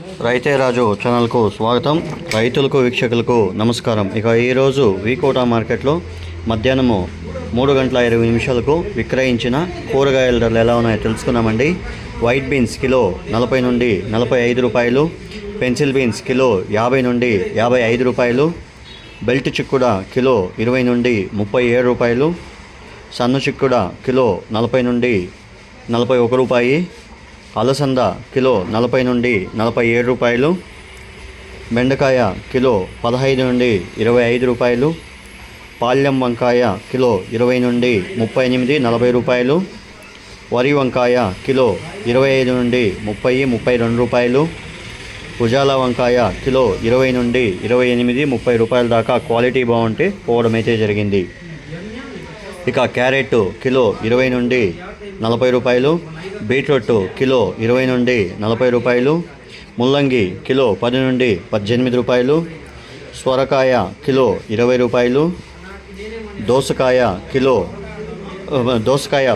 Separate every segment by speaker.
Speaker 1: రైతే రాజు ఛానల్కు స్వాగతం. రైతులకు వీక్షకులకు నమస్కారం. ఇక ఈరోజు వీకోటా మార్కెట్లో మధ్యాహ్నము 3:20 విక్రయించిన కూరగాయల ధరలు ఎలా ఉన్నాయో తెలుసుకున్నామండి. వైట్ బీన్స్ కిలో 40 నుండి 45 రూపాయలు, పెన్సిల్ బీన్స్ కిలో 50 నుండి 55 రూపాయలు, బెల్ట్ చిక్కుడ కిలో 20 నుండి 37 రూపాయలు, సన్ను చిక్కుడ కిలో 40 నుండి 41 రూపాయి, అలసంద కిలో 40 నుండి 47 రూపాయలు, బెండకాయ కిలో 15 నుండి 25 రూపాయలు, పాల్యం వంకాయ కిలో 20 నుండి 38-40 రూపాయలు, వరి వంకాయ కిలో 25 నుండి 30-32 రూపాయలు, ఉజాల వంకాయ కిలో 20 నుండి 28-30 రూపాయల దాకా క్వాలిటీ బాగుంటే పోవడం అయితే జరిగింది. ఇక క్యారెట్ కిలో 20 నుండి 40 రూపాయలు, బీట్రూట్ కిలో 20 నుండి 40 రూపాయలు, ముల్లంగి కిలో 10 నుండి 18 రూపాయలు, సొరకాయ కిలో 20 రూపాయలు, దోసకాయ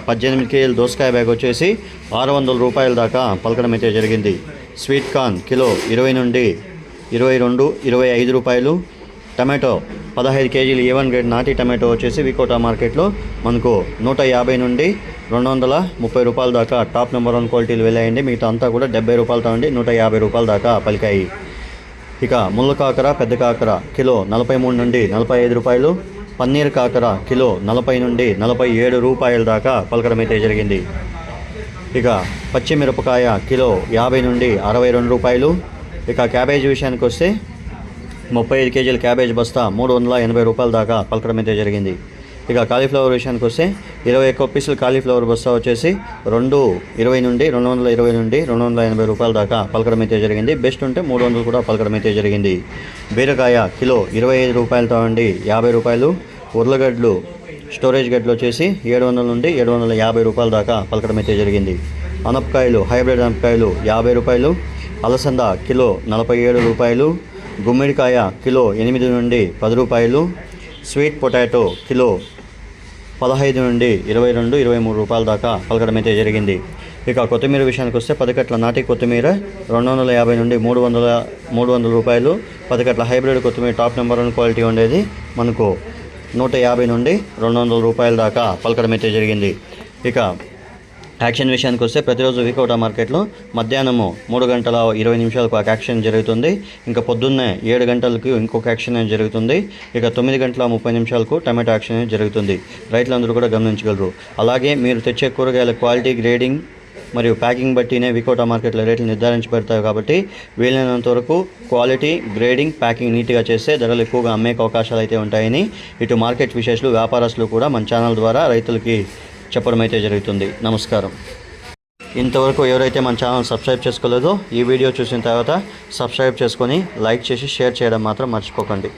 Speaker 1: 18 కేజీల దోసకాయ బ్యాగ్ వచ్చేసి 600 రూపాయల దాకా పలకడం అయితే జరిగింది. స్వీట్ కార్న్ కిలో 20 నుండి 22-25 రూపాయలు, టమాటో 15 కేజీలు A1 గ్రేడ్ నాటి టమాటో వచ్చేసి వీకోటా మార్కెట్లో మనకు 150 నుండి 230 రూపాయల దాకా టాప్ నెంబర్ 1 క్వాలిటీలు వెళ్ళాయండి. మిగతా అంతా కూడా 70 రూపాయలతో నుండి 150 రూపాయల దాకా పలికాయి. ఇక ముళ్ళ కాకర పెద్ద కాకర కిలో 43 నుండి 45 రూపాయలు, పన్నీర్ కాకర కిలో 40 నుండి 47 రూపాయల దాకా పలకడం అయితే జరిగింది. ఇక పచ్చిమిరపకాయ కిలో 50 నుండి 62 రూపాయలు. ఇక క్యాబేజీ విషయానికి వస్తే 35 కేజీల క్యాబేజ్ బస్తా 380 రూపాయల దాకా పలకడం అయితే జరిగింది. ఇక కాలీఫ్లవర్ విషయానికి వస్తే 21 పీసులు కాలీఫ్లవర్ బస్తా వచ్చేసి 220 నుండి 220 నుండి 280 రూపాయల దాకా పలకడం అయితే జరిగింది. బెస్ట్ ఉంటే 300 కూడా పలకడం అయితే జరిగింది. బీరకాయ కిలో 25 రూపాయలతో నుండి 50 రూపాయలు, ఉర్లగడ్డలు స్టోరేజ్ గడ్డలు వచ్చేసి 700 నుండి 750 రూపాయల దాకా పలకడం అయితే జరిగింది. అనపకాయలు హైబ్రిడ్ అనపకాయలు 50 రూపాయలు, అలసంద కిలో 47 రూపాయలు, గుమ్మిడికాయ కిలో 8 నుండి 10 రూపాయలు, స్వీట్ పొటాటో కిలో 15 నుండి 22-23 రూపాయల దాకా పలకడం అయితే జరిగింది. ఇక కొత్తిమీర విషయానికి వస్తే 10 కట్ల నాటి కొత్తిమీర 250 నుండి 300 రూపాయలు, 10 కట్ల హైబ్రిడ్ కొత్తిమీర టాప్ నెంబర్ 1 క్వాలిటీ ఉండేది మనకు 150 నుండి 200 రూపాయల దాకా పలకడం అయితే జరిగింది. ఇక యాక్షన్ విషయానికి వస్తే ప్రతిరోజు వీకోటా మార్కెట్లో మధ్యాహ్నము 3:20 ఒక యాక్షన్ జరుగుతుంది. ఇంకా పొద్దున్నే 7 గంటలకు ఇంకొక యాక్షన్ జరుగుతుంది. ఇక 9:30 టమాటో యాక్షన్ జరుగుతుంది. రైతులందరూ కూడా గమనించగలరు. అలాగే మీరు తెచ్చే కూరగాయల క్వాలిటీ, గ్రేడింగ్ మరియు ప్యాకింగ్ బట్టినే వీకోటా మార్కెట్లో రేట్లు నిర్ధారించబడతాయి. కాబట్టి వీలైనంత వరకు క్వాలిటీ, గ్రేడింగ్, ప్యాకింగ్ నీట్గా చేస్తే ధరలు ఎక్కువగా అమ్మే అవకాశాలు అయితే ఉంటాయని ఇటు మార్కెట్ విశేషాలు, వ్యాపారస్తులు కూడా మన ఛానల్ ద్వారా రైతులకి చెప్పడం అయితే జరుగుతుంది. నమస్కారం. ఇంతవరకు ఎవరైతే మన ఛానల్ సబ్స్క్రైబ్ చేసుకోలేదో ఈ వీడియో చూసిన తర్వాత సబ్స్క్రైబ్ చేసుకొని లైక్ చేసి షేర్ చేయడం మాత్రం మర్చిపోకండి.